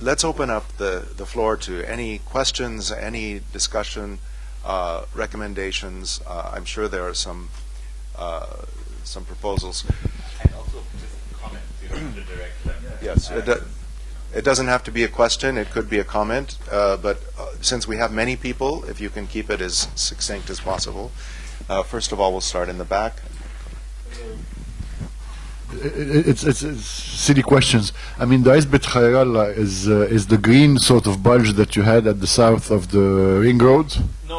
let's open up the floor to any questions, any discussion, recommendations. I'm sure there are some proposals. And also just comment, to direct them. Yes, it doesn't have to be a question. It could be a comment. But since we have many people, if you can keep it as succinct as possible. First of all, we'll start in the back. It's silly questions. I mean, the Isbet Khairallah is the green sort of bulge that you had at the south of the ring road? No,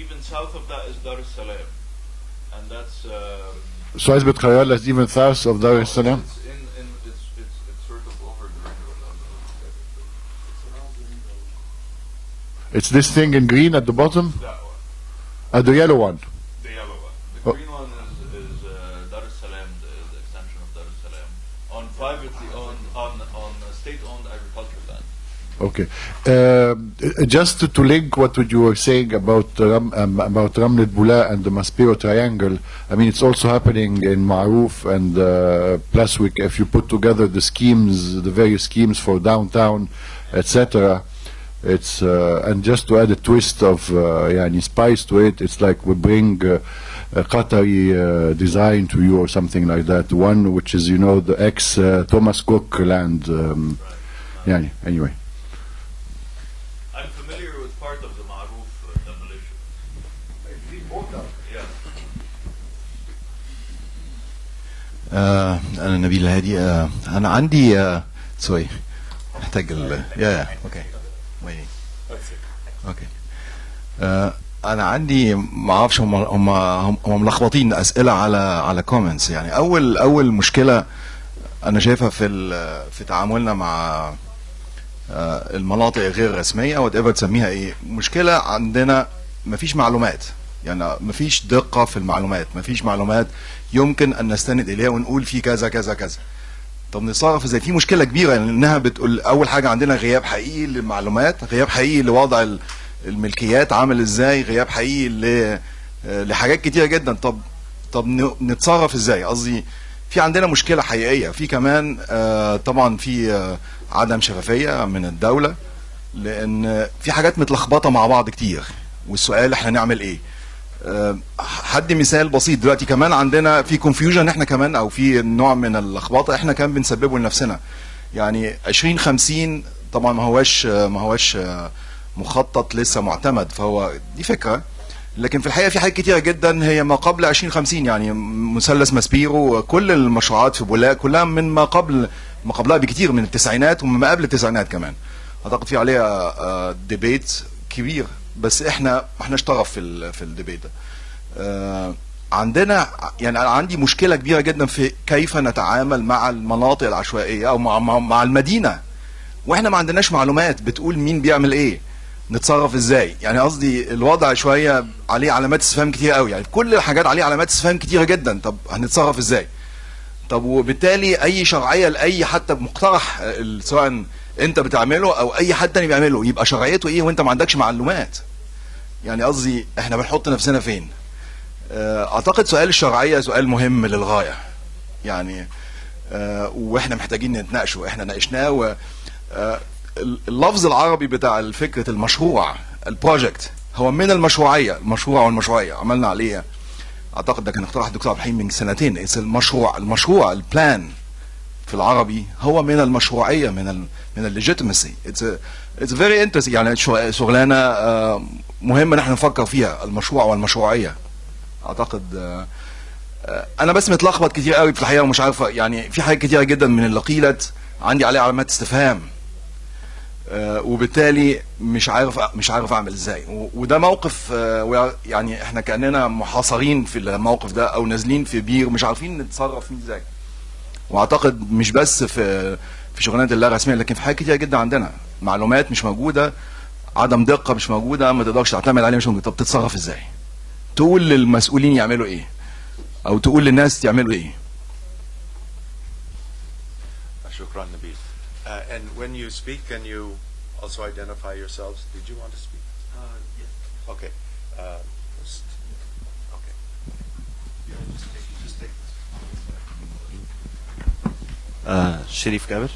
even south of that is Dar es Salaam, and that's. So Isbet Khairallah is even south of Dar es Salaam? It's sort of over the ring road. It's this thing in green at the bottom? That one. The yellow one? The yellow one. The green one is Dar es Salaam, the extension of Dar es Salaam, on privately owned, on state-owned agricultural land. Okay. Just to link what you were saying about Ramlet Bula and the Maspero Triangle, I mean, it's also happening in Maruf and Plaswick. If you put together the schemes, the various schemes for downtown, etc., it's and just to add a twist of spice to it, it's like we bring a Qatari design to you or something like that. One which is, the ex Thomas Cook land. Anyway. I'm familiar with part of the Maruf demolition. Yeah. أنا نبيل هادي. أنا عندي سوري محتاج أوكي. اوكي. انا عندي ما اعرفش هم ملخبطين اسئله على كومنتس. يعني اول مشكله انا شايفها في تعاملنا مع المناطق غير رسميه وات ايفر تسميها ايه. مشكله عندنا مفيش معلومات، يعني مفيش دقه في المعلومات، مفيش معلومات يمكن ان نستند اليها ونقول في كذا كذا كذا. طب نتصرف ازاي؟ في مشكله كبيره لانها بتقول اول حاجه عندنا غياب حقيقي للمعلومات، غياب حقيقي لوضع الملكيات عامل ازاي، غياب حقيقي لحاجات كتيره جدا. طب نتصرف ازاي؟ قصدي في عندنا مشكله حقيقيه. في كمان طبعا في عدم شفافيه من الدوله، لان في حاجات متلخبطه مع بعض كتير، والسؤال احنا نعمل ايه؟ حد مثال بسيط دلوقتي كمان عندنا في كونفيوجن احنا كمان، او في نوع من اللخبطه احنا كمان بنسببه لنفسنا. يعني 2050 طبعا ما هوش مخطط لسه معتمد، فهو دي فكره، لكن في الحقيقه في حاجات كتيره جدا هي ما قبل 2050. يعني مثلث ماسبيرو، كل المشروعات في بولاق كلها من ما قبلها بكتير، من التسعينات وما قبل التسعينات كمان. اعتقد في عليها ديبيت كبير، بس احنا ما احناش طرف في الديبيت ده. عندنا يعني انا عندي مشكله كبيره جدا في كيف نتعامل مع المناطق العشوائيه او مع المدينه واحنا ما عندناش معلومات بتقول مين بيعمل ايه، نتصرف ازاي. يعني قصدي الوضع شويه عليه علامات استفهام كتير قوي، يعني كل الحاجات عليه علامات استفهام كتيره جدا. طب هنتصرف ازاي؟ طب وبالتالي اي شرعيه لاي حتى مقترح سواء انت بتعمله او اي حد تاني بيعمله يبقى شرعيته ايه وانت ما عندكش معلومات؟ يعني قصدي احنا بنحط نفسنا فين؟ اعتقد سؤال الشرعيه سؤال مهم للغايه، يعني واحنا محتاجين نتناقشه. احنا ناقشناه اللفظ العربي بتاع فكره المشروع البروجكت هو من المشروعيه، المشروع والمشروعيه عملنا عليه، اعتقد ده كان اقتراح الدكتور عبد الحليم من سنتين. المشروع البلان في العربي هو من المشروعيه، من الليجيتيمسي. اتس فيري انترستنج، يعني شغلانه مهم ان احنا نفكر فيها، المشروع والمشروعيه. اعتقد انا بس متلخبط كتير قوي في الحقيقه ومش عارف، يعني في حاجات كتيره جدا من اللي قيلت عندي عليها علامات استفهام، وبالتالي مش عارف اعمل ازاي. وده موقف يعني احنا كاننا محاصرين في الموقف ده او نازلين في بير مش عارفين نتصرف فيه ازاي. واعتقد مش بس في شغلانه اللا رسميه، لكن في حاجات كتير جدا عندنا معلومات مش موجوده، عدم دقه مش موجوده، ما تقدرش تعتمد عليها مش موجوده. طب تتصرف ازاي؟ تقول للمسؤولين يعملوا ايه او تقول للناس يعملوا ايه؟ شكرا نبيل. And when you speak, can you also identify yourselves? Did you want to speak? Yes. Okay. Okay. Just take this. شريف كامل.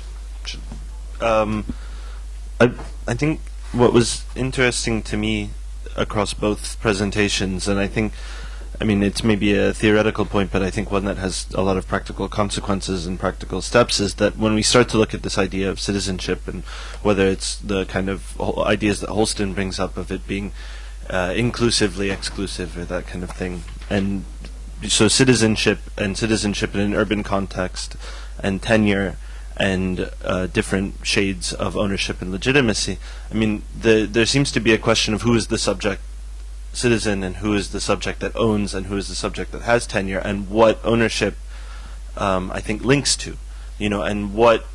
I think what was interesting to me across both presentations, and I mean, it's maybe a theoretical point, but I think one that has a lot of practical consequences and practical steps, is that when we start to look at this idea of citizenship, and whether it's the kind of ideas that Holston brings up of it being inclusively exclusive or that kind of thing, and so citizenship in an urban context, and tenure, and different shades of ownership and legitimacy. I mean, there seems to be a question of who is the subject citizen and who is the subject that owns and who is the subject that has tenure, and what ownership I think links to, and what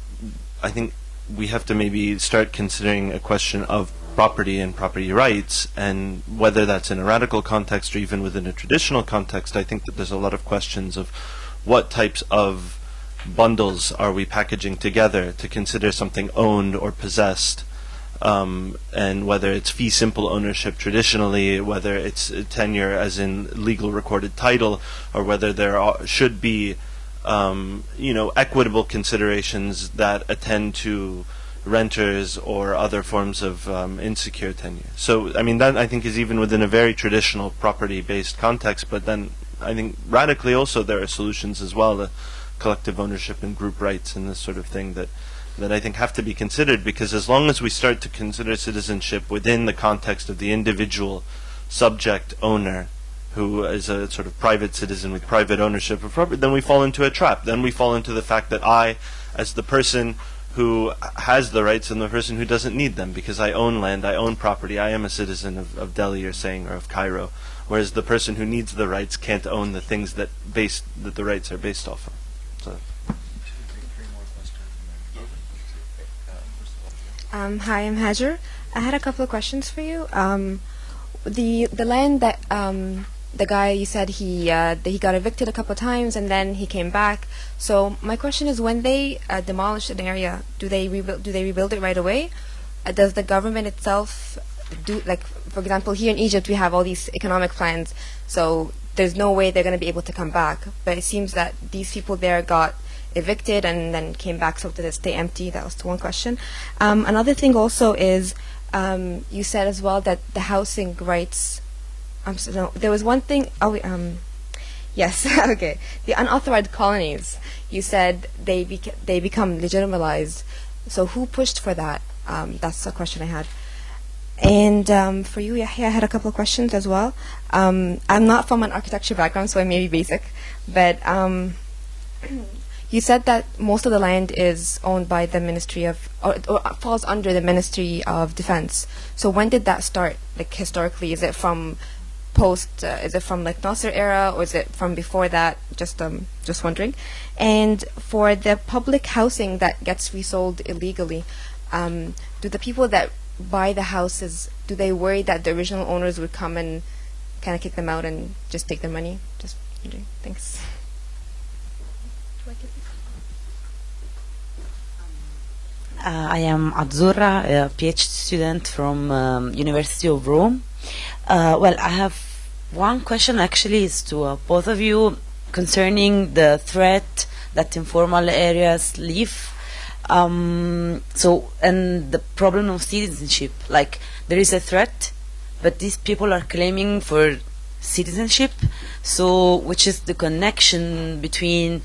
I think we have to maybe start considering a question of property and property rights, and whether that's in a radical context or even within a traditional context. I think that there's a lot of questions of what types of bundles are we packaging together to consider something owned or possessed, and whether it's fee simple ownership traditionally, whether it's tenure as in legal recorded title, or whether there should be equitable considerations that attend to renters or other forms of insecure tenure. So I mean, that I think is even within a very traditional property based context, but then I think radically also there are solutions as well, the collective ownership and group rights and this sort of thing that I think have to be considered, because as long as we start to consider citizenship within the context of the individual subject owner, who is a sort of private citizen with private ownership of property, then we fall into a trap. Then we fall into the fact that I, as the person who has the rights, and the person who doesn't need them, because I own land, I own property, I am a citizen of Delhi, you're saying, or of Cairo, whereas the person who needs the rights can't own the things that the rights are based off of. So. Hi, I'm Hajar. I had a couple of questions for you. The land that the guy, you said he got evicted a couple of times and then he came back. So my question is, when they demolish an area, do they rebuild it right away? Does the government itself do, like, for example, here in Egypt we have all these economic plans, so there's no way they're going to be able to come back. But it seems that these people there got evicted and then came back, so did it stay empty? That was the one question. Another thing also is, you said as well that the housing rights, no, there was one thing, yes, okay, the unauthorized colonies, you said they become legitimized. So who pushed for that? That's a question I had. And for you, Yahya, I had a couple of questions as well. I'm not from an architecture background, so I may be basic, but you said that most of the land is owned by the Ministry of, or falls under the Ministry of Defense. So when did that start, like historically? Is it from is it from like Nasser era, or is it from before that? Just wondering. And for the public housing that gets resold illegally, do the people that buy the houses, do they worry that the original owners would come and kind of kick them out and just take their money? Just wondering. Thanks. I am Azzurra, a PhD student from University of Rome. Well, I have one question actually is to both of you concerning the threat that informal areas leave. So, and the problem of citizenship, like there is a threat, but these people are claiming for citizenship. So, which is the connection between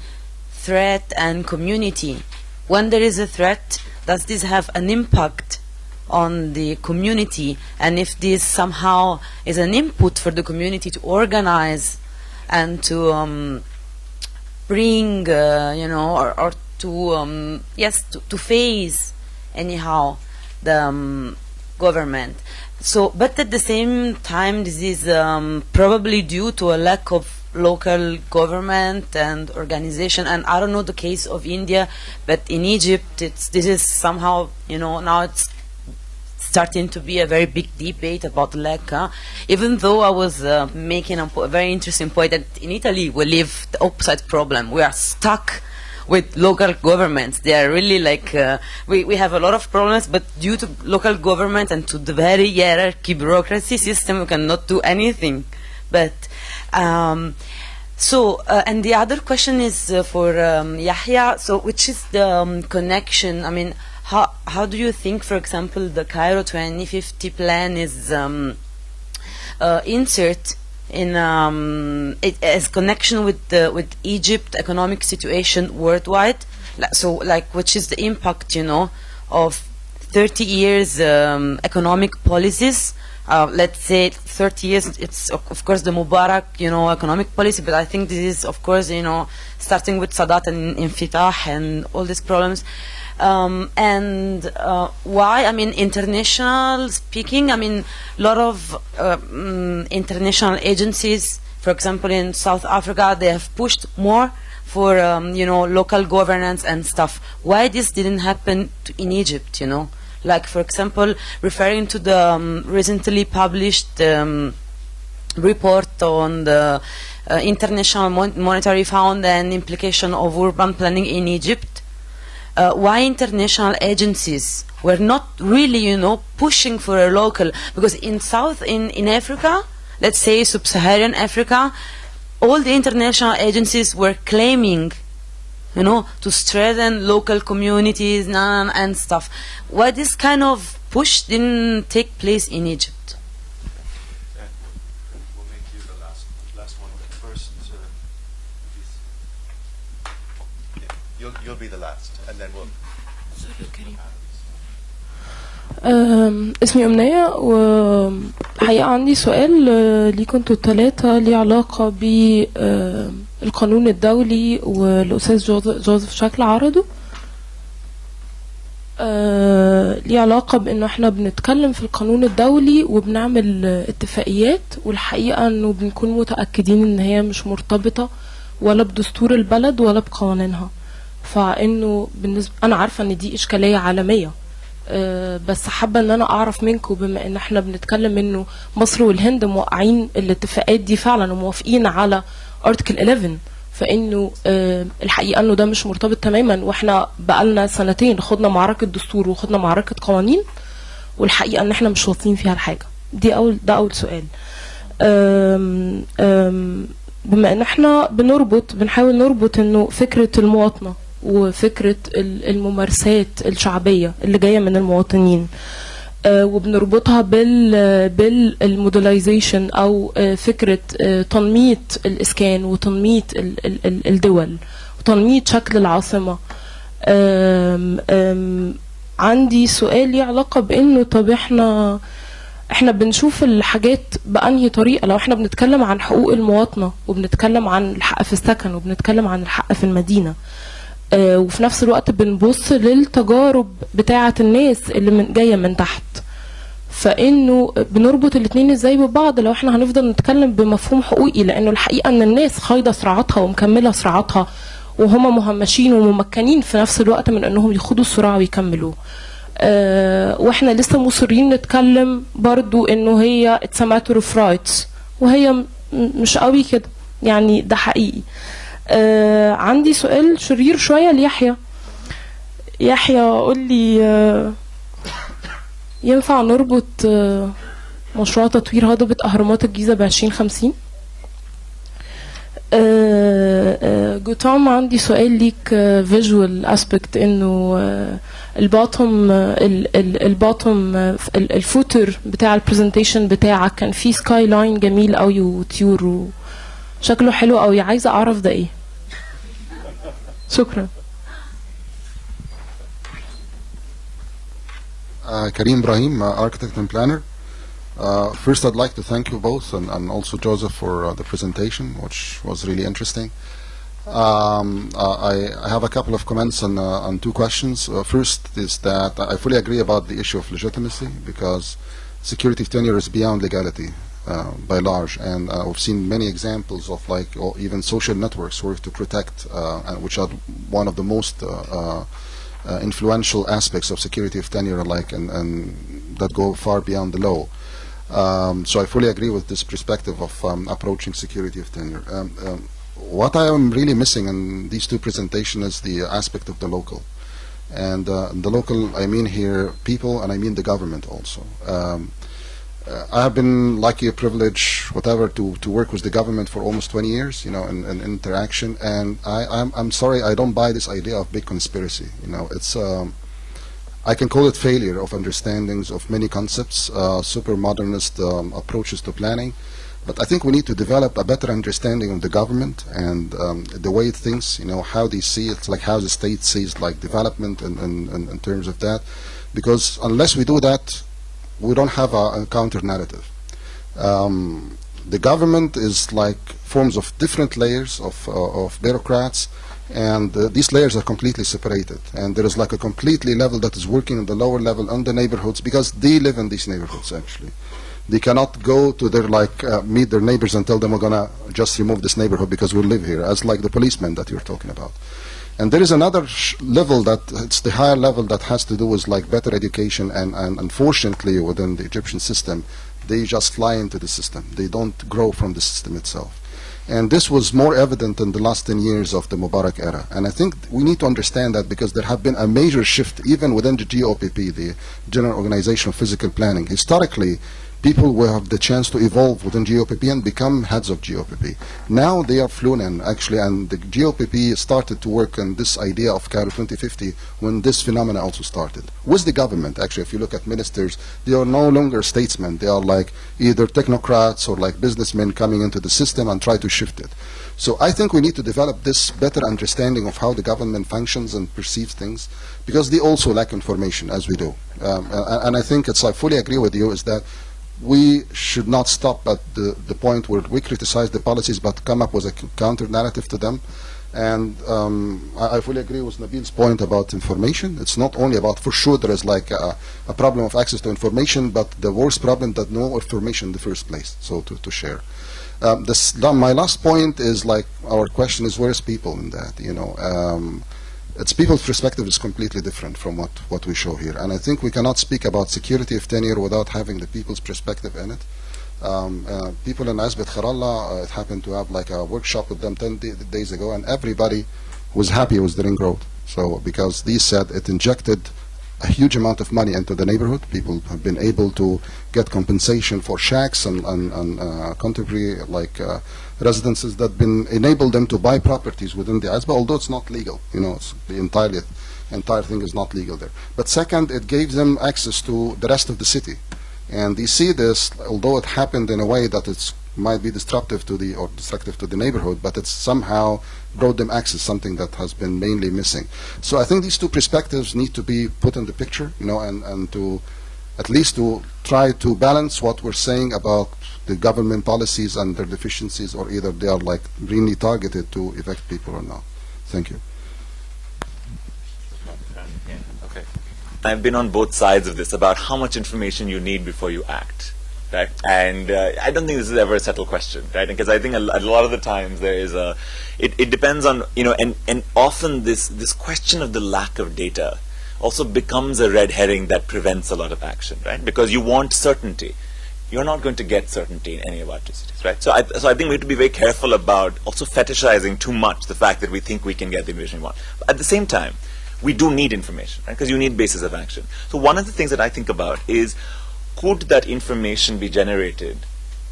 threat and community? When there is a threat, does this have an impact on the community? And if this somehow is an input for the community to organize and to bring, or to to face anyhow the government. So, but at the same time, this is probably due to a lack of local government and organization. And I don't know the case of India, but in Egypt, this is somehow, now it's starting to be a very big debate about the lack. Even though I was making a very interesting point that in Italy we live the opposite problem. We are stuck with local governments. They are really like, we have a lot of problems, but due to local government and to the very hierarchy bureaucracy system, we cannot do anything. But and the other question is for Yahya. So, which is the connection? I mean, how do you think, for example, the Cairo 2050 plan is insert in it as connection with Egypt economic situation worldwide? So, like, which is the impact, of 30 years economic policies? Let's say 30 years, it's of course the Mubarak, economic policy, but I think this is, of course, starting with Sadat and Infitah and all these problems. And why? I mean, international speaking, I mean, a lot of international agencies, for example, in South Africa, they have pushed more for, local governance and stuff. Why this didn't happen in Egypt, Like, for example, referring to the recently published report on the International Monetary Fund and implication of urban planning in Egypt, why international agencies were not really, pushing for a local? Because in Africa, let's say sub-Saharan Africa, all the international agencies were claiming to strengthen local communities and stuff. Why this kind of push didn't take place in Egypt? We'll make you the last one first. You'll be the last, and then we'll. اسمي أمنية، وحقيقة عندي سؤال ليكم انتوا الثلاثة ليه علاقة بالقانون الدولي والأستاذ جوزيف شكل عرضه. ليه علاقة بأنه احنا بنتكلم في القانون الدولي وبنعمل اتفاقيات، والحقيقة انه بنكون متأكدين ان هي مش مرتبطة ولا بدستور البلد ولا بقوانينها. فانه بالنسبة انا عارفة ان دي اشكالية عالمية، بس حابة ان انا اعرف منكم، بما ان احنا بنتكلم انه مصر والهند موقعين الاتفاقات دي فعلا وموافقين على ارتكل 11، فانه الحقيقة انه ده مش مرتبط تماما، واحنا بقالنا سنتين خدنا معركة دستور وخدنا معركة قوانين، والحقيقة ان احنا مش واصلين فيها الحاجة دي. ده اول سؤال. بما ان احنا بنحاول نربط انه فكرة المواطنة وفكرة الممارسات الشعبية اللي جاية من المواطنين، وبنربطها بالموديلايزيشن أو فكرة تنميط الإسكان وتنميط الدول وتنميط شكل العاصمة. عندي سؤال ليه علاقة بأنه طب احنا بنشوف الحاجات بأنهي طريقة؟ لو احنا بنتكلم عن حقوق المواطنة وبنتكلم عن الحق في السكن وبنتكلم عن الحق في المدينة، وفي نفس الوقت بنبص للتجارب بتاعة الناس اللي جاية من تحت، فإنه بنربط الاتنين ازاي ببعض لو احنا هنفضل نتكلم بمفهوم حقوقي؟ لأنه الحقيقة ان الناس خايضة صراعاتها ومكملة صراعاتها وهم مهمشين وممكنين في نفس الوقت من انهم يخوضوا الصراع ويكملوه. واحنا لسه مصرين نتكلم برضو انه هي it's a matter of rights، وهي مش قوي كده، يعني ده حقيقي. عندي سؤال شرير شوية ليحيى. يحيى قول لي، ينفع نربط مشروع تطوير هضبة أهرامات الجيزة ب2050؟ جوتام عندي سؤال ليك فيجوال اسبكت، انه الباطم الفوتر بتاع البرزنتيشن بتاعك كان فيه سكاي لاين جميل قوي وطيور شكله حلو قوي، عايزه اعرف ده ايه. شكرا. Karim Ibrahim, architect and planner. First, I'd like to thank you both and also Joseph for the presentation, which was really interesting. I have a couple of comments on two questions. First is that I fully agree about the issue of legitimacy, because security of tenure is beyond legality by large, and we've seen many examples of even social networks work to protect, which are one of the most influential aspects of security of tenure, and that go far beyond the law. So I fully agree with this perspective of approaching security of tenure. What I am really missing in these two presentations is the aspect of the local. And the local, I mean here people, and I mean the government also. I have been lucky, privileged, whatever, to work with the government for almost 20 years, in interaction. And I'm sorry, I don't buy this idea of big conspiracy. It's I can call it failure of understandings of many concepts, super modernist approaches to planning. But I think we need to develop a better understanding of the government and the way it thinks, how they see it, like how the state sees like development in terms of that. Because unless we do that, we don't have a counter narrative. The government is like forms of different layers of bureaucrats, and these layers are completely separated. And there is like a completely level that is working on the lower level on the neighborhoods, because they live in these neighborhoods actually. They cannot go to their meet their neighbors and tell them we're gonna just remove this neighborhood because we live here, as like the policemen that you're talking about. And there is another level that it's the higher level that has to do with like better education, and unfortunately within the Egyptian system, they just fly into the system. They don't grow from the system itself. And this was more evident in the last 10 years of the Mubarak era. And I think we need to understand that, because there have been a major shift even within the GOPP, the General Organization of Physical Planning. Historically, people will have the chance to evolve within GOPP and become heads of GOPP. Now they are flown in, actually, and the GOPP started to work on this idea of Cairo 2050 when this phenomena also started. With the government, actually, if you look at ministers, they are no longer statesmen. They are like either technocrats or like businessmen coming into the system and try to shift it. So I think we need to develop this better understanding of how the government functions and perceives things, because they also lack information, as we do. And I think I fully agree with you, is that we should not stop at the point where we criticize the policies, but come up with a counter narrative to them. And I fully agree with Nabil's point about information. It's not only about, for sure, there is like a problem of access to information, but the worst problem that no information in the first place, so to share. My last point is like, our question is, where is people in that, It's people's perspective is completely different from what we show here. And I think we cannot speak about security of tenure without having the people's perspective in it. People in Azbet Kharalla, it happened to have like a workshop with them 10 days ago, and everybody was happy with the ring road. So, because they said it injected a huge amount of money into the neighborhood. People have been able to get compensation for shacks and contemporary residences that been enabled them to buy properties within the Azba, although it's not legal. It's the entire thing is not legal there. But second, it gave them access to the rest of the city. And they see this, although it happened in a way that it might be destructive to the neighborhood, but it's somehow brought them access, something that has been mainly missing. So I think these two perspectives need to be put in the picture, and to at least to try to balance what we're saying about the government policies and their deficiencies, or either they are like really targeted to evict people or not. Thank you. Okay. I've been on both sides of this about how much information you need before you act. Right? And I don't think this is ever a settled question, right? Because I think a lot of the times there is it depends on, and often this question of the lack of data also becomes a red herring that prevents a lot of action, right? Because you want certainty. You're not going to get certainty in any of our cities, right? So I think we have to be very careful about also fetishizing too much the fact that we think we can get the information we want. But at the same time, we do need information, right? Because you need basis of action. So one of the things that I think about is, could that information be generated?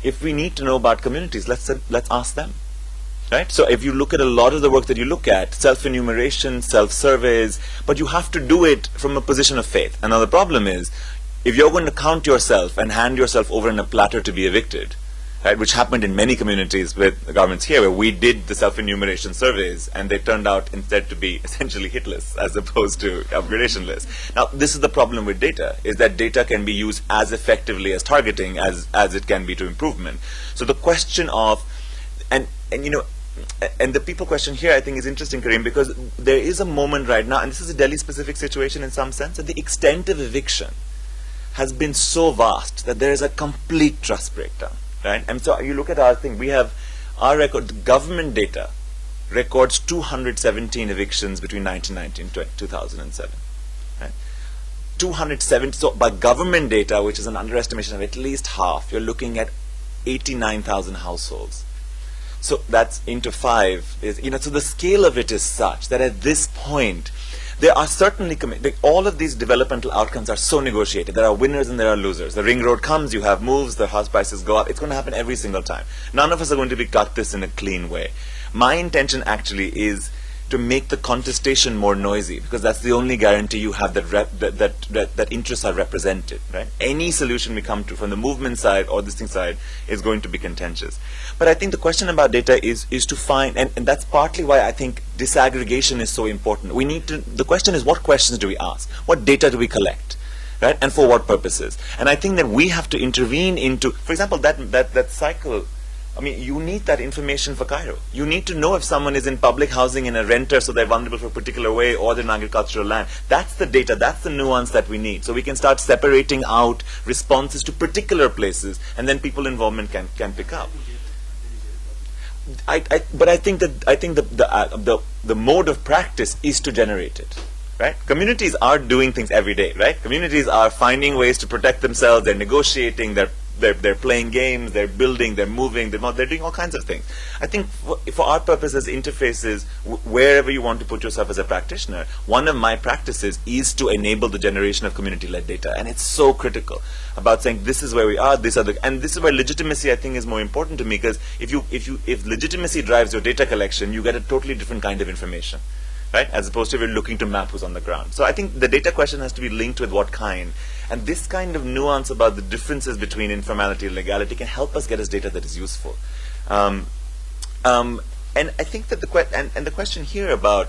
If we need to know about communities, let's ask them, right? So if you look at a lot of the work that you look at, self-enumeration, self-surveys, but you have to do it from a position of faith. And now the problem is, if you're going to count yourself and hand yourself over in a platter to be evicted, right, which happened in many communities with the governments here, where we did the self-enumeration surveys, and they turned out instead to be essentially hit lists as opposed to upgradation lists. Now, this is the problem with data, is that data can be used as effectively as targeting as it can be to improvement. So the question of, and the people question here, I think, is interesting, Karim, because there is a moment right now, and this is a Delhi-specific situation in some sense, that the extent of eviction has been so vast that there is a complete trust breakdown. Right? And so you look at our thing, we have our record, government data records 217 evictions between 1990 and 2007. Right? 270, so by government data, which is an underestimation of at least half, you're looking at 89,000 households. So that's into 5. So the scale of it is such that at this point, there are certainly, all of these developmental outcomes are so negotiated. There are winners and there are losers. The ring road comes, you have moves, the house prices go up. It's going to happen every single time. None of us are going to got this in a clean way. My intention actually is to make the contestation more noisy, because that's the only guarantee you have that interests are represented, right? Any solution we come to from the movement side or this thing side is going to be contentious. But I think the question about data is to find, and that's partly why I think disaggregation is so important. We need to, the question is, what questions do we ask? What data do we collect? Right? And for what purposes? And I think that we have to intervene into, for example, that cycle. I mean, you need that information for Cairo. You need to know if someone is in public housing in a renter, so they're vulnerable for a particular way, or they're in agricultural land. That's the data, that's the nuance that we need. So we can start separating out responses to particular places, and then people involvement can pick up. But I think the mode of practice is to generate it. Right? Communities are doing things every day, right? Communities are finding ways to protect themselves, they're negotiating, they're playing games, they're building, they're moving, they're doing all kinds of things. I think for our purposes, interfaces, wherever you want to put yourself as a practitioner, one of my practices is to enable the generation of community-led data, and it's so critical about saying this is where we are, and this is where legitimacy, I think, is more important to me, because if legitimacy drives your data collection, you get a totally different kind of information. Right? As opposed to if you're looking to map who's on the ground. So I think the data question has to be linked with what kind. And this kind of nuance about the differences between informality and legality can help us get us data that is useful. And I think that the question here about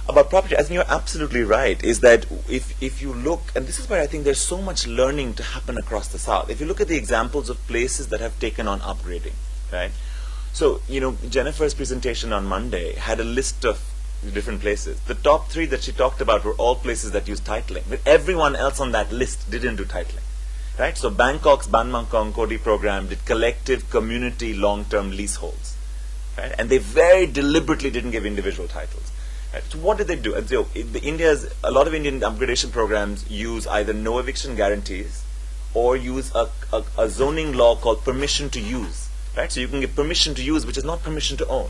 property, I think you're absolutely right, is that if you look, and this is where I think there's so much learning to happen across the South. If you look at the examples of places that have taken on upgrading, right? So, Jennifer's presentation on Monday had a list of different places. The top 3 that she talked about were all places that use titling, but everyone else on that list didn't do titling, right? So Bangkok's Ban Mang Kong Kodi program did collective community long-term leaseholds, right? And they very deliberately didn't give individual titles. Right? So what did they do? And so a lot of Indian upgradation programs use either no eviction guarantees or use a zoning law called permission to use, right? So you can give permission to use, which is not permission to own.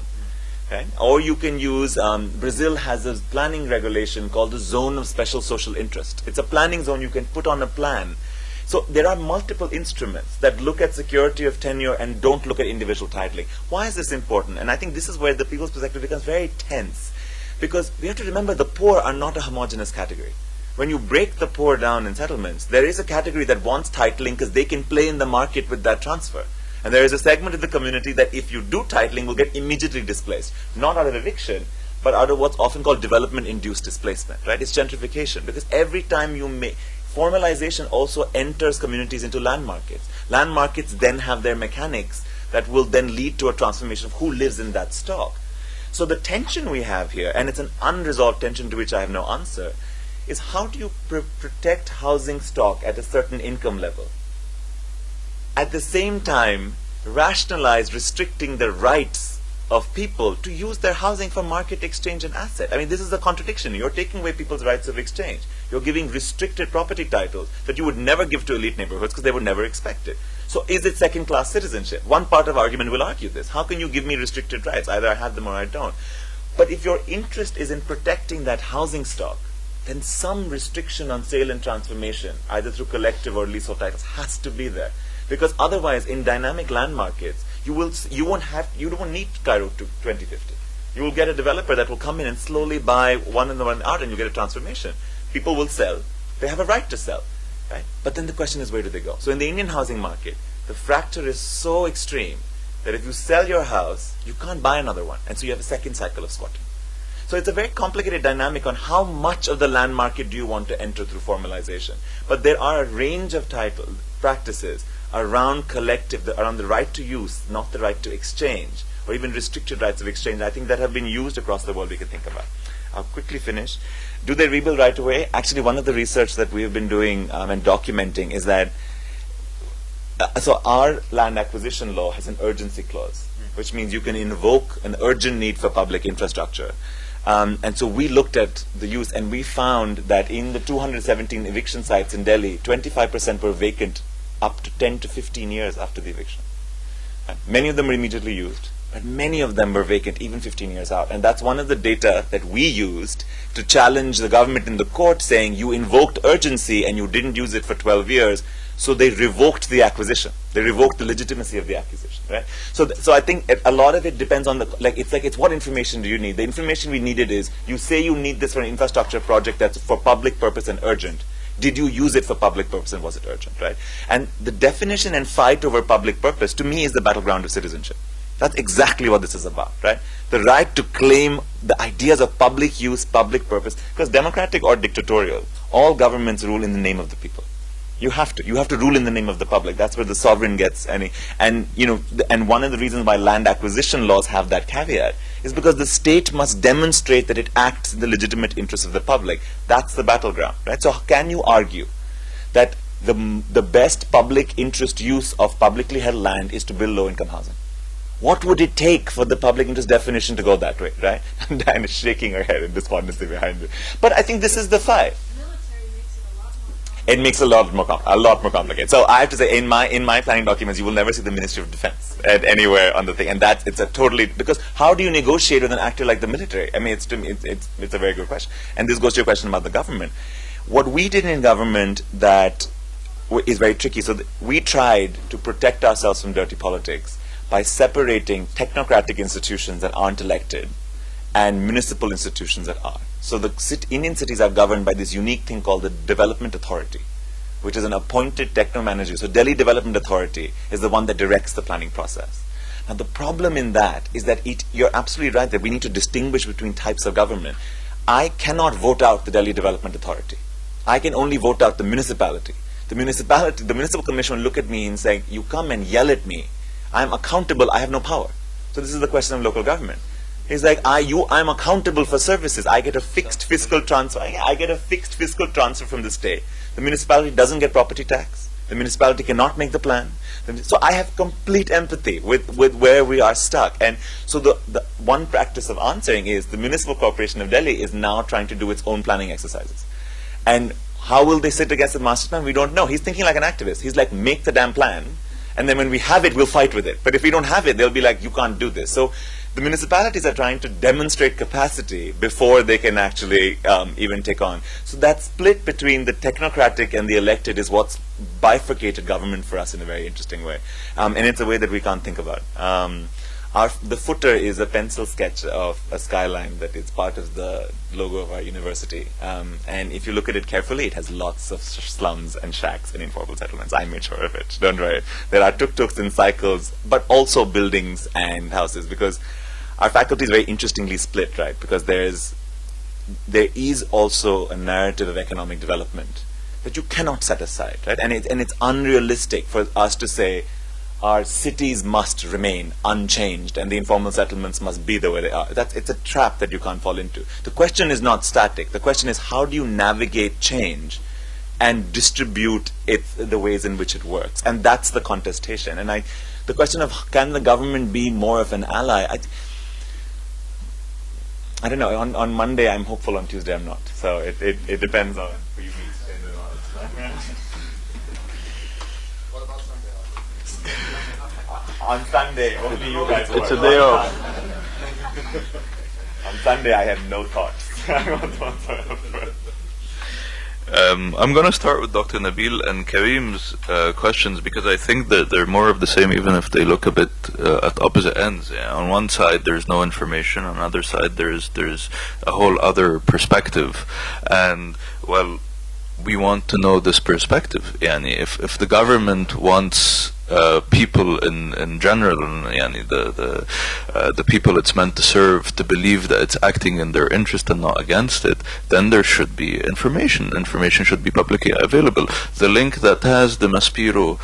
Right? Or you can use, Brazil has a planning regulation called the Zone of Special Social Interest. It's a planning zone you can put on a plan. So there are multiple instruments that look at security of tenure and don't look at individual titling. Why is this important? And I think this is where the people's perspective becomes very tense. Because we have to remember the poor are not a homogeneous category. When you break the poor down in settlements, there is a category that wants titling because they can play in the market with that transfer. And there is a segment of the community that if you do titling will get immediately displaced. Not out of eviction, but out of what's often called development-induced displacement, right? It's gentrification. Because every time you make, formalization also enters communities into land markets. Land markets then have their mechanics that will then lead to a transformation of who lives in that stock. So the tension we have here, and it's an unresolved tension to which I have no answer, is how do you protect housing stock at a certain income level? At the same time, rationalize restricting the rights of people to use their housing for market exchange and asset. I mean, this is a contradiction. You're taking away people's rights of exchange. You're giving restricted property titles that you would never give to elite neighborhoods because they would never expect it. So is it second-class citizenship? One part of argument will argue this. How can you give me restricted rights? Either I have them or I don't. But if your interest is in protecting that housing stock, then some restriction on sale and transformation, either through collective or leasehold titles, has to be there. Because otherwise, in dynamic land markets, you don't need Cairo to 2050. You will get a developer that will come in and slowly buy one and one out, and you get a transformation. People will sell. They have a right to sell, right? But then the question is, where do they go? So in the Indian housing market, the fracture is so extreme that if you sell your house, you can't buy another one, and so you have a second cycle of squatting. So it's a very complicated dynamic on how much of the land market do you want to enter through formalization. But there are a range of practices around around the right to use, not the right to exchange, or even restricted rights of exchange, I think that have been used across the world we can think about. I'll quickly finish. Do they rebuild right away? Actually, one of the research that we have been doing and documenting is that, so our land acquisition law has an urgency clause, which means you can invoke an urgent need for public infrastructure. And so we looked at the use, and we found that in the 217 eviction sites in Delhi, 25% were vacant up to 10 to 15 years after the eviction. Many of them were immediately used, but many of them were vacant even 15 years out. And that's one of the data that we used to challenge the government in the court, saying you invoked urgency and you didn't use it for 12 years, so they revoked the acquisition. They revoked the legitimacy of the acquisition, right? So I think a lot of it depends on it's what information do you need? The information we needed is, you say you need this for an infrastructure project that's for public purpose and urgent. Did you use it for public purpose and was it urgent, right? And the definition and fight over public purpose, to me, is the battleground of citizenship. That's exactly what this is about, right? The right to claim the ideas of public use, public purpose, because democratic or dictatorial, all governments rule in the name of the people. You have to rule in the name of the public. That's where the sovereign gets any. And and one of the reasons why land acquisition laws have that caveat is because the state must demonstrate that it acts in the legitimate interests of the public. That's the battleground, right? So can you argue that the best public interest use of publicly held land is to build low-income housing? What would it take for the public interest definition to go that way, right? Diane is shaking her head in despondency behind it. But I think this is the fight. It makes a lot more complicated. So I have to say, in my planning documents, you will never see the Ministry of Defense at anywhere on the thing, and it's a totally, because how do you negotiate with an actor like the military? I mean, it's a very good question, and this goes to your question about the government. What we did in government that is very tricky. So we tried to protect ourselves from dirty politics by separating technocratic institutions that aren't elected and municipal institutions that are. So the Indian cities are governed by this unique thing called the Development Authority, which is an appointed techno-manager. So Delhi Development Authority is the one that directs the planning process. Now the problem in that is that you're absolutely right that we need to distinguish between types of government. I cannot vote out the Delhi Development Authority. I can only vote out the municipality. The municipal commission will look at me and say, you come and yell at me. I'm accountable, I have no power. So this is the question of local government. He's like, I'm accountable for services. I get a fixed fiscal transfer. I get a fixed fiscal transfer from the state. The municipality doesn't get property tax. The municipality cannot make the plan. So I have complete empathy with where we are stuck. And so the one practice of answering is the Municipal Corporation of Delhi is now trying to do its own planning exercises. And how will they sit against the master plan? We don't know. He's thinking like an activist. He's like, make the damn plan. And then when we have it, we'll fight with it. But if we don't have it, they'll be like, you can't do this. So the municipalities are trying to demonstrate capacity before they can actually even take on. So that split between the technocratic and the elected is what's bifurcated government for us in a very interesting way. And it's a way that we can't think about. The footer is a pencil sketch of a skyline that is part of the logo of our university. And if you look at it carefully, it has lots of slums and shacks and informal settlements. I made sure of it. Don't worry. There are tuk-tuks and cycles, but also buildings and houses, because our faculty is very interestingly split, right? Because there is also a narrative of economic development that you cannot set aside, right? And it's unrealistic for us to say our cities must remain unchanged and the informal settlements must be the way they are. It's a trap that you can't fall into. The question is not static. The question is, how do you navigate change and distribute it the ways in which it works? And that's the contestation. And the question of, can the government be more of an ally? I don't know. On Monday I'm hopeful. On Tuesday I'm not. So it depends on who you meet. What about Sunday? On Sunday, only you guys work. It's a day off. On Sunday I have no thoughts. I'm going to start with Dr. Nabil and Karim's questions, because I think that they're more of the same, even if they look a bit at opposite ends. Yeah, on one side, there's no information. On the other side, there's a whole other perspective. And, well, we want to know this perspective. Yani, if the government wants people in general, yani the people it's meant to serve, to believe that it's acting in their interest and not against it, then there should be information. Information should be publicly available. The link that has the Maspero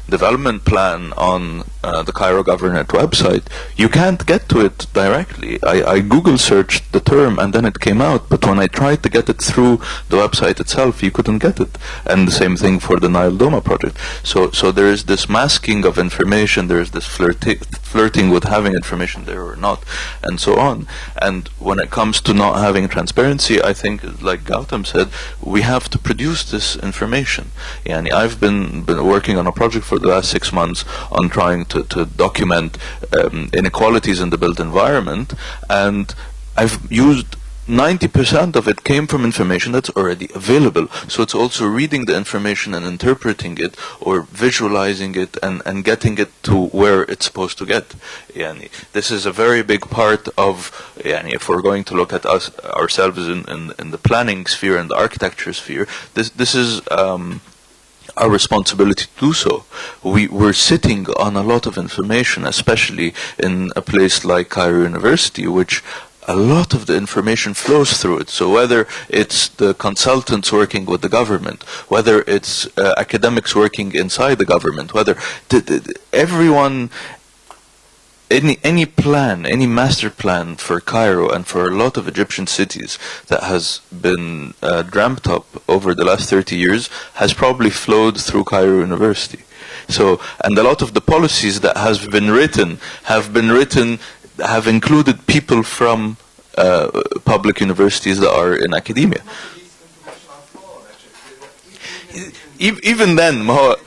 development plan on the Cairo Government website, you can't get to it directly. I Google searched the term and then it came out, but when I tried to get it through the website itself, you couldn't get it. And the same thing for the Nile Doma project. So there is this masking of information, there is this flirting with having information there or not, and so on. And when it comes to not having transparency, I think, like Gautam said, we have to produce this information. And I've been working on a project for the last 6 months on trying to document inequalities in the built environment, and I've used 90% of it came from information that's already available. So it's also reading the information and interpreting it, or visualizing it and getting it to where it's supposed to get. This is a very big part of, if we're going to look at ourselves in the planning sphere and the architecture sphere, this is our responsibility to do so. We're sitting on a lot of information, especially in a place like Cairo University, which a lot of the information flows through it. So whether it's the consultants working with the government, whether it's academics working inside the government, whether everyone, any plan, any master plan for Cairo and for a lot of Egyptian cities that has been dreamt up over the last 30 years has probably flowed through Cairo University. So, and a lot of the policies that have included people from public universities that are in academia. Even then, but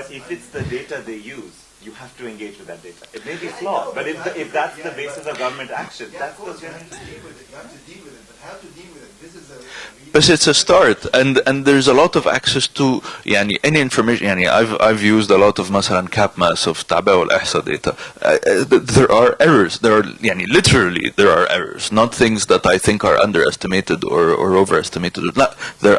if it's the data they use, you have to engage with that data. It may be flawed, but if that's the basis of government action, that's the you have to deal with it. But how to deal with it? This is But it's a start, and there's a lot of access to any information. I've used a lot of مثلا CapMass of Taba wal Ihsa data. There are errors. Literally there are errors, not things that I think are underestimated or overestimated.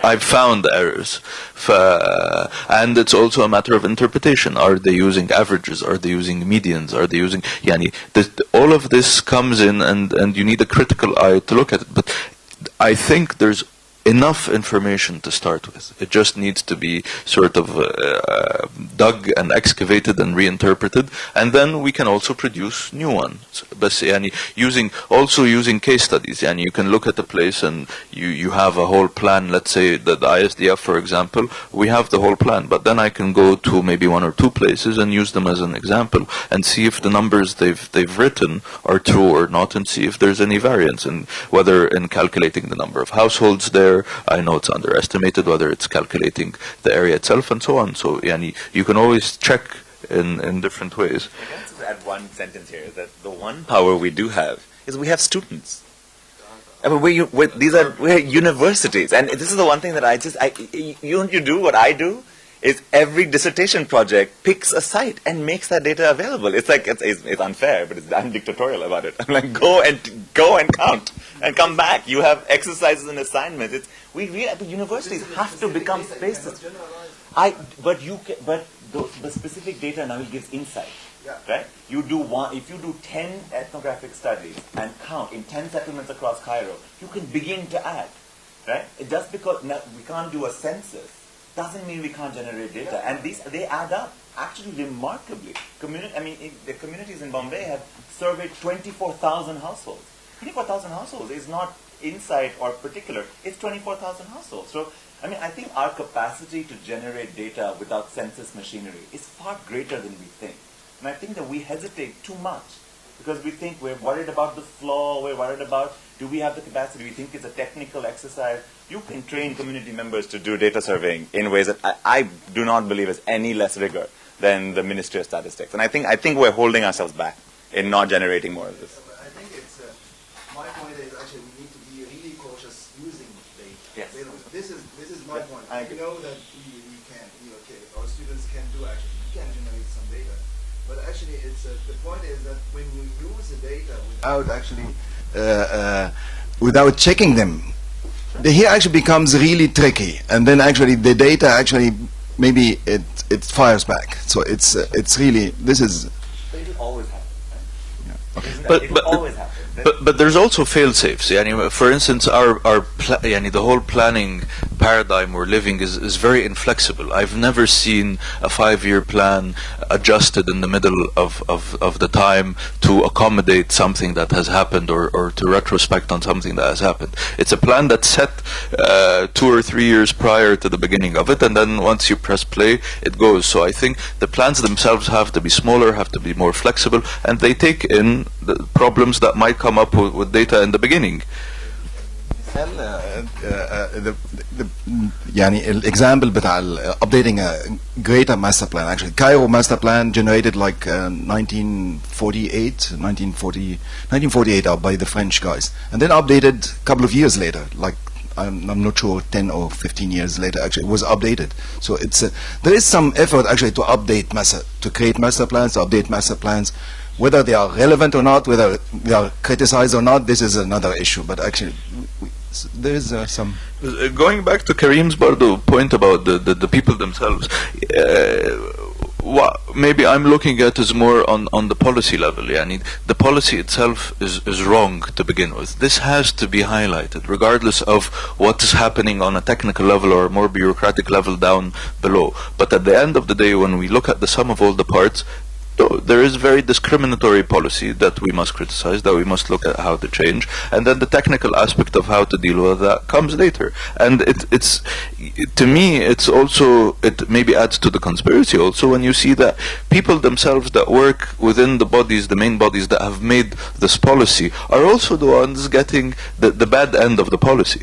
I've found errors, and it's also a matter of interpretation. Are they using averages? Are they using medians? Are they using all of this comes in, and you need a critical eye to look at it. But I think there's enough information to start with. It just needs to be sort of dug and excavated and reinterpreted, and then we can also produce new ones. But using case studies. You can look at a place and you have a whole plan. Let's say the ISDF, for example, we have the whole plan, but then I can go to maybe one or two places and use them as an example and see if the numbers they've written are true or not, and see if there's any variance, and whether in calculating the number of households there, I know it's underestimated, whether it's calculating the area itself, and so on. So you can always check in different ways. I can just add one sentence here, that the one power we do have is we have students. I mean, we're universities, and this is the one thing that you do what I do, is every dissertation project picks a site and makes that data available. It's like, it's unfair, but I'm dictatorial about it. I'm like, go and count and come back. You have exercises and assignments. Universities have to become spaces. But the specific data now gives insight, right? If you do 10 ethnographic studies and count in 10 settlements across Cairo, you can begin to add, right? Just because we can't do a census doesn't mean we can't generate data, and they add up actually remarkably. The communities in Bombay have surveyed 24,000 households. 24,000 households is not insight or particular; it's 24,000 households. So, I think our capacity to generate data without census machinery is far greater than we think, and I think that we hesitate too much because we think we're worried about the flaw. We're worried about, do we have the capacity? We think it's a technical exercise. You can train community members to do data surveying in ways that I do not believe is any less rigor than the Ministry of Statistics. And I think we're holding ourselves back in not generating more of this. I think it's my point is actually we need to be really cautious using data. Yes. This is my point. I agree. know that we can, our students can do actually, we can generate some data. But actually, the point is that when you use the data without actually, without checking them, here actually becomes really tricky. And then actually the data actually, maybe it fires back. So it's really, this is... But it'll always happen, right? Yeah. Okay. It'll always happen. But there's also fail-safes. For instance, the whole planning paradigm we're living is very inflexible. I've never seen a 5-year plan adjusted in the middle of the time to accommodate something that has happened or to retrospect on something that has happened. It's a plan that's set 2 or 3 years prior to the beginning of it, and then once you press play, it goes. So I think the plans themselves have to be smaller, have to be more flexible, and they take in the problems that might come up with data in the beginning. يعني الاكزامبل بتاع updating a greater master plan. Actually, Cairo master plan generated like 1948 by the French guys, and then updated a couple of years later, like I'm not sure 10 or 15 years later. Actually, it was updated. So there is some effort actually to update to create master plans, to update master plans. Whether they are relevant or not, whether they are criticized or not, this is another issue. But actually, there is some. Going back to Karim's point about the people themselves, what maybe I'm looking at is more on the policy level. Yani, the policy itself is wrong to begin with. This has to be highlighted, regardless of what is happening on a technical level or a more bureaucratic level down below. But at the end of the day, when we look at the sum of all the parts, there is very discriminatory policy that we must criticize, that we must look at how to change, and then the technical aspect of how to deal with that comes later. And to me, it's also, it maybe adds to the conspiracy also when you see that people themselves that work within the bodies, the main bodies that have made this policy, are also the ones getting the bad end of the policy.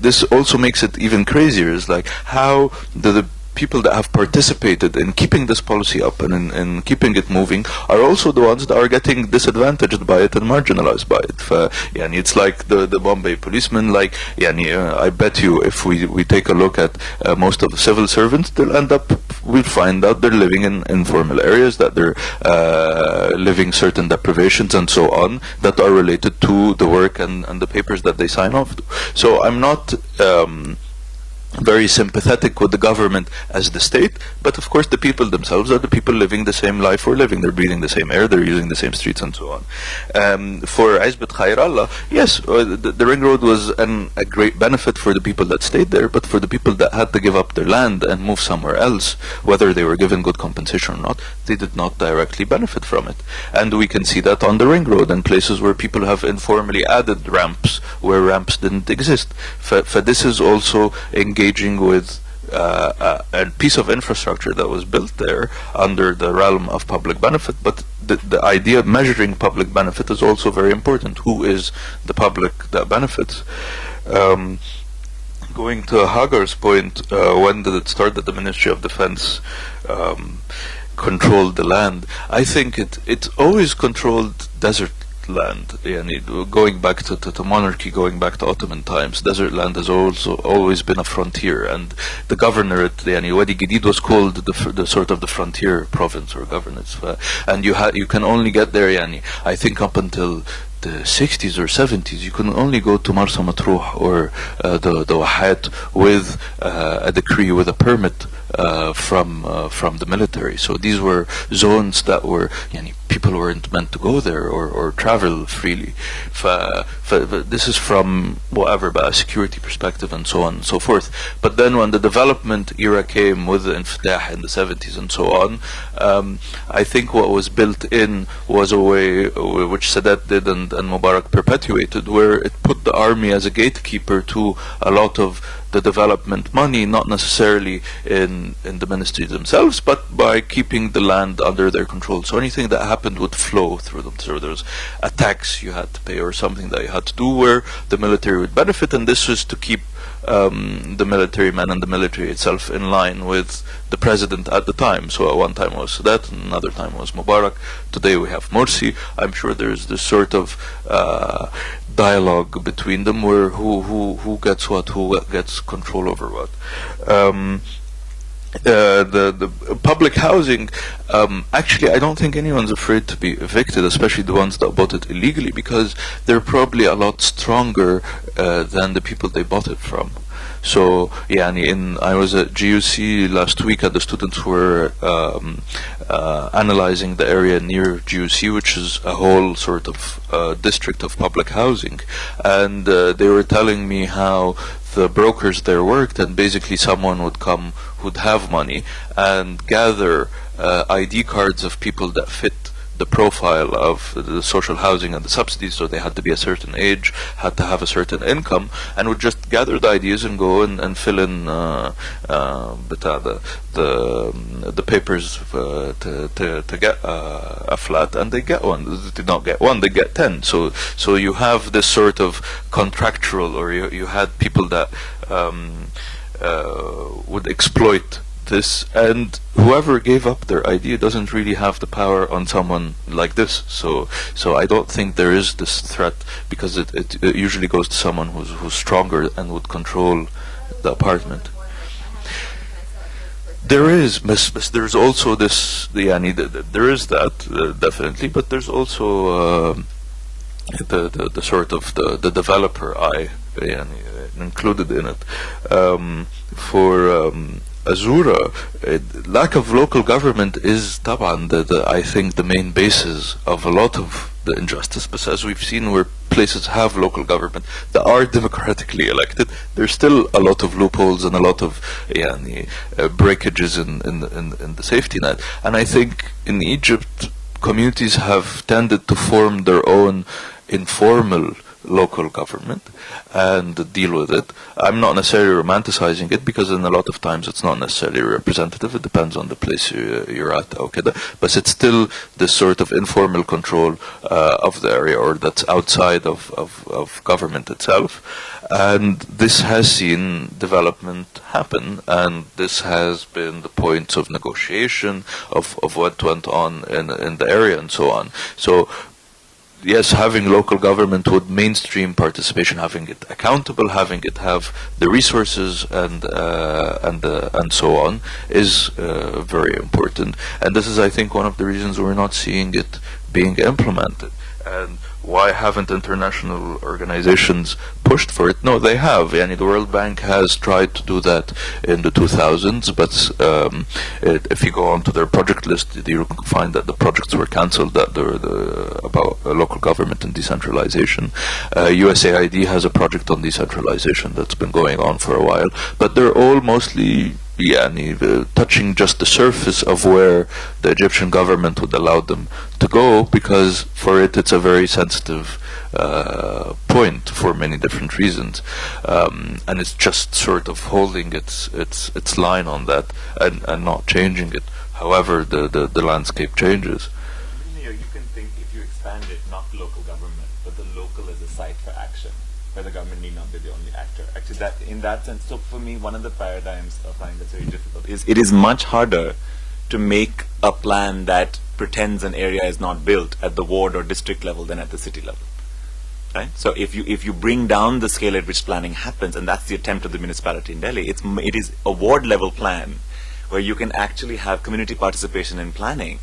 This also makes it even crazier. Is like how the people that have participated in keeping this policy up and in keeping it moving are also the ones that are getting disadvantaged by it and marginalized by it. It's like the Bombay policemen. Like, I bet you if we take a look at most of the civil servants, we'll find out they're living in informal areas, that they're living certain deprivations and so on that are related to the work and the papers that they sign off to. So I'm not very sympathetic with the government as the state, but of course the people themselves are the people living the same life we're living. They're breathing the same air, they're using the same streets and so on. For Izbet Khair Allah, yes, the ring road was a great benefit for the people that stayed there, but for the people that had to give up their land and move somewhere else, whether they were given good compensation or not, they did not directly benefit from it. And we can see that on the ring road and places where people have informally added ramps where ramps didn't exist. This is also engaging with a piece of infrastructure that was built there under the realm of public benefit, but the idea of measuring public benefit is also very important. Who is the public that benefits? Going to Hagar's point, when did it start that the Ministry of Defense controlled the land? I think it always controlled desert land. Going back to monarchy, going back to Ottoman times, desert land has also always been a frontier, and the governorate, Wadi Gidid, was called the sort of the frontier province or governance, and you can only get there, I think up until the 60s or 70s, you could only go to Marsa Matruh or the Wahat with a decree, with a permit from the military. So these were zones that were, people weren't meant to go there or travel freely. This is from whatever, but a security perspective and so on and so forth. But then when the development era came with the Infitah in the 70s and so on, I think what was built in was a way which Sadat did and Mubarak perpetuated, where it put the army as a gatekeeper to a lot of the development money, not necessarily in the ministries themselves, but by keeping the land under their control. So anything that happened would flow through them. So there was a tax you had to pay or something that you had to do where the military would benefit, and this was to keep the military men and the military itself in line with the president at the time. So at one time it was Sadat, and another time it was Mubarak. Today we have Morsi. I'm sure there's this sort of dialogue between them where who gets what, who gets control over what. The public housing, actually I don't think anyone's afraid to be evicted, especially the ones that bought it illegally, because they're probably a lot stronger than the people they bought it from. So I was at GUC last week, and the students were analyzing the area near GUC, which is a whole sort of district of public housing, and they were telling me how the brokers there worked, and basically someone would come who'd have money and gather ID cards of people that fit the profile of the social housing and the subsidies, so they had to be a certain age, had to have a certain income, and would just gather the ideas and go and fill in the papers to get a flat, and they get one. They did not get one, they get 10. So you have this sort of contractual, or you had people that would exploit this, and whoever gave up their idea doesn't really have the power on someone like this. So I don't think there is this threat, because it usually goes to someone who's stronger and would control the apartment. There is, there's also this, there is that, definitely, but there's also the sort of the developer eye included in it. For Azura, lack of local government is طبعا I think the main basis of a lot of the injustice, but as we've seen where places have local government that are democratically elected, there's still a lot of loopholes and a lot of breakages in the safety net. And I think in Egypt, communities have tended to form their own informal local government and deal with it. I'm not necessarily romanticizing it, because in a lot of times it's not necessarily representative. It depends on the place you're at, but it's still this sort of informal control of the area, or that's outside of government itself. And this has seen development happen, and this has been the point of negotiation of what went on in the area and so on. So yes, having local government with mainstream participation, having it accountable, having it have the resources and so on, is very important. And this is, I think, one of the reasons we're not seeing it being implemented. And why haven't international organizations pushed for it? No, they have. The World Bank has tried to do that in the 2000s, but if you go onto their project list, you can find that the projects were cancelled that about local government and decentralization. USAID has a project on decentralization that's been going on for a while, but they're all mostly touching just the surface of where the Egyptian government would allow them to go, because for it it's a very sensitive point for many different reasons, and it's just sort of holding its line on that and not changing it. However, the landscape changes. You can think, if you expand it, not local government, but the local as a site for action, where the government need not be the only actor. Actually, that in that sense, so for me, one of the paradigms I find that's very difficult is it is much harder to make a plan that pretends an area is not built at the ward or district level than at the city level. Right? So if you bring down the scale at which planning happens, and that's the attempt of the municipality in Delhi, it is a ward level plan where you can actually have community participation in planning,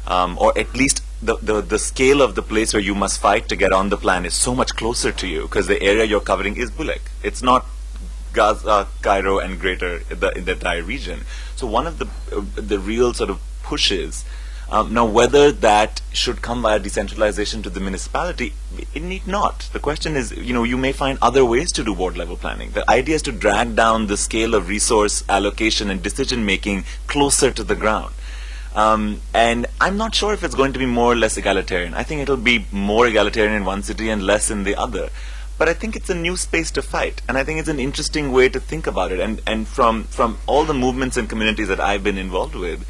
or at least the scale of the place where you must fight to get on the plan is so much closer to you, because the area you're covering is Bulak. It's not Gaza, Cairo, and greater in the entire region. So one of the real sort of pushes. Now, whether that should come via decentralization to the municipality, it need not. The question is, you may find other ways to do ward level planning. The idea is to drag down the scale of resource allocation and decision making closer to the ground. And I'm not sure if it's going to be more or less egalitarian. I think it'll be more egalitarian in one city and less in the other. But I think it's a new space to fight, and I think it's an interesting way to think about it. And from all the movements and communities that I've been involved with,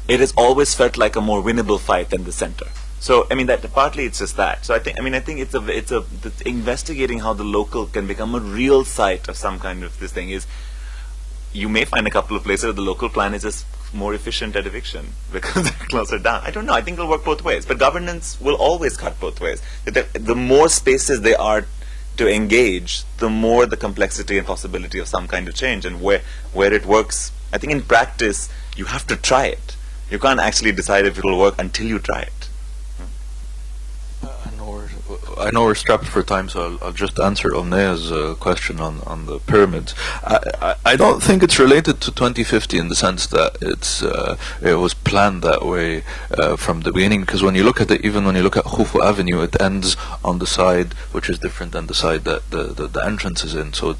it has always felt like a more winnable fight than the center. So that partly it's just that. So I think it's investigating how the local can become a real site of some kind of this thing. Is you may find a couple of places where the local plan is just more efficient at eviction because they're closer down. I don't know. I think it'll work both ways. But governance will always cut both ways. The more spaces there are to engage, the more the complexity and possibility of some kind of change, and where it works. I think in practice you have to try it. You can't actually decide if it will work until you try it. I know we're strapped for time, so I'll just answer Omnea's question on the pyramids. I don't think it's related to 2050 in the sense that it was planned that way from the beginning, because when you look at it, even when you look at Khufu Avenue, it ends on the side which is different than the side that the entrance is in. So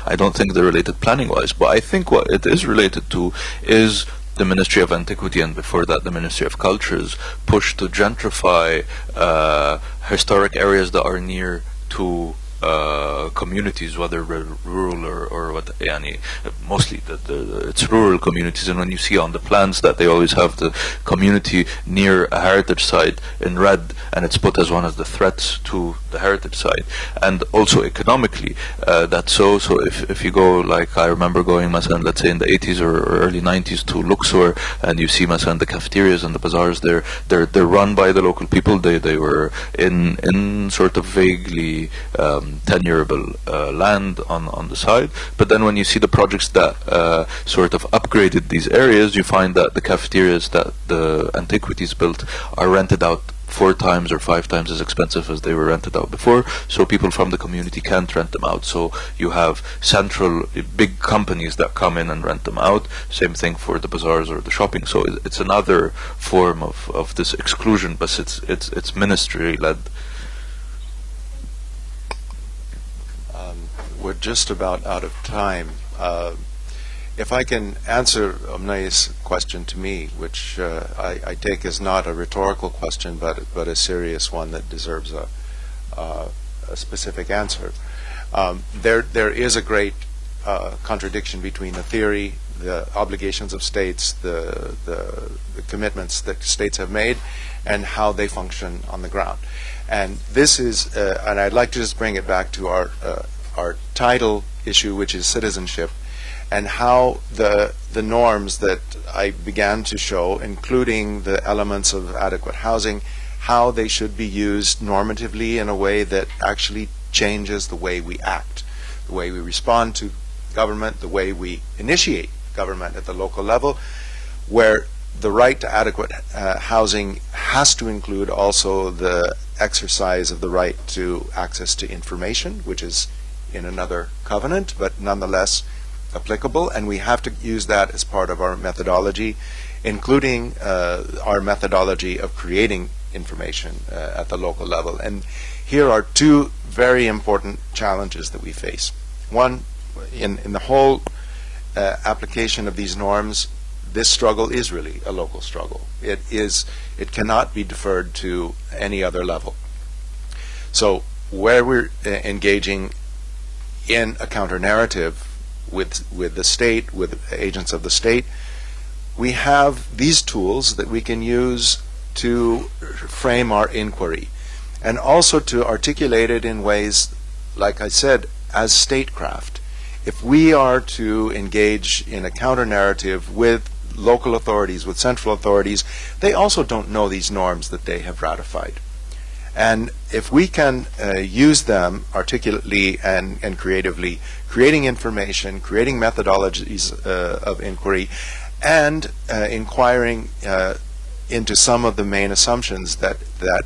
I don't think they're related planning-wise, but I think what it is related to is the Ministry of Antiquity and before that the Ministry of Cultures pushed to gentrify historic areas that are near to communities, whether rural or what, yani, mostly it's rural communities. And when you see on the plans that they always have the community near a heritage site in red, and it's put as one of the threats to the heritage site. And also economically, that's so if you go, like I remember going, let's say in the 80s or early 90s to Luxor, and you see the cafeterias and the bazaars, they're run by the local people. They were in sort of vaguely tenurable land on the side, but then when you see the projects that sort of upgraded these areas, you find that the cafeterias that the antiquities built are rented out 4 times or 5 times as expensive as they were rented out before, so people from the community can't rent them out. So you have central big companies that come in and rent them out. Same thing for the bazaars or the shopping. So it's another form of this exclusion, but it's ministry led. We're just about out of time. If I can answer Omnai's question to me, which I take as not a rhetorical question, but a serious one that deserves a specific answer. There is a great contradiction between the theory, the obligations of states, the commitments that states have made, and how they function on the ground. And this is, and I'd like to just bring it back to our title issue, which is citizenship, and how the norms that I began to show, including the elements of adequate housing, how they should be used normatively in a way that actually changes the way we act, the way we respond to government, the way we initiate government at the local level, where the right to adequate housing has to include also the exercise of the right to access to information, which is in another covenant, but nonetheless applicable, and we have to use that as part of our methodology, including our methodology of creating information at the local level. And here are 2 very important challenges that we face. One, in the whole application of these norms, this struggle is really a local struggle. It cannot be deferred to any other level. So where we're engaging in a counter-narrative with the state, with agents of the state, we have these tools that we can use to frame our inquiry, and also to articulate it in ways, like I said, as statecraft. If we are to engage in a counter-narrative with local authorities, with central authorities, they also don't know these norms that they have ratified. And if we can use them articulately and creatively, creating information, creating methodologies of inquiry, and inquiring into some of the main assumptions that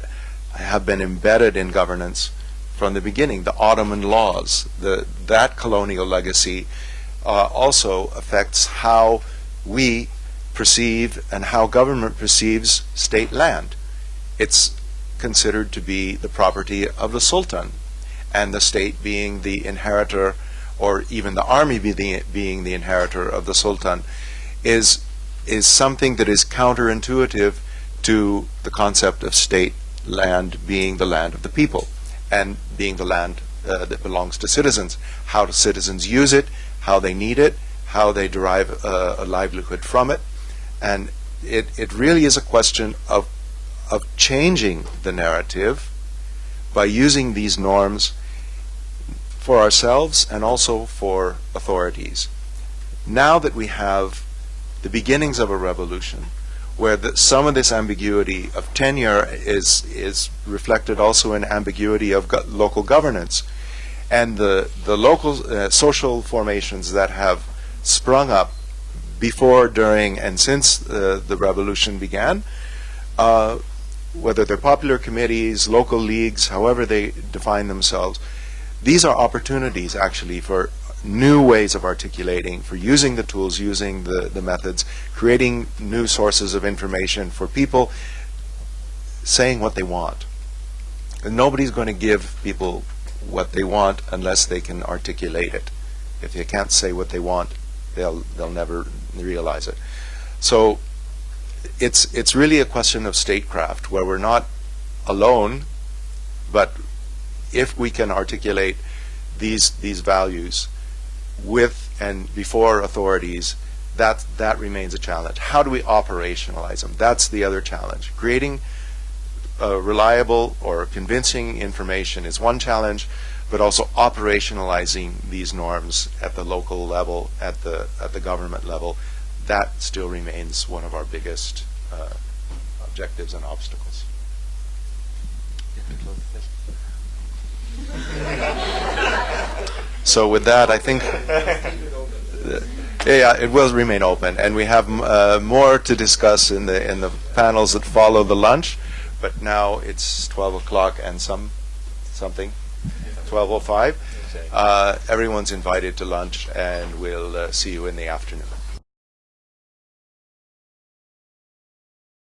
have been embedded in governance from the beginning, the Ottoman laws, that colonial legacy also affects how we perceive and how government perceives state land. It's considered to be the property of the Sultan, and the state being the inheritor, or even the army being the inheritor of the Sultan, is something that is counterintuitive to the concept of state land being the land of the people, and being the land that belongs to citizens. How do citizens use it, how they need it, how they derive a livelihood from it. And it really is a question of changing the narrative by using these norms for ourselves and also for authorities. Now that we have the beginnings of a revolution, where some of this ambiguity of tenure is reflected also in ambiguity of local governance, and the local social formations that have sprung up before, during, and since the revolution began, whether they're popular committees, local leagues, however they define themselves, these are opportunities actually for new ways of articulating, for using the tools, using the methods, creating new sources of information for people saying what they want. And nobody's going to give people what they want unless they can articulate it. If they can't say what they want, they'll never realize it. So it's really a question of statecraft, where we're not alone, but if we can articulate these values with and before authorities, that remains a challenge. How do we operationalize them? That's the other challenge. Creating reliable or convincing information is one challenge, but also operationalizing these norms at the local level, at the government level, that still remains one of our biggest objectives and obstacles. So with that, I think it will remain open, and we have more to discuss in the panels that follow the lunch. But now it's 12 o'clock and something, 12:05. Everyone's invited to lunch, and we'll see you in the afternoon.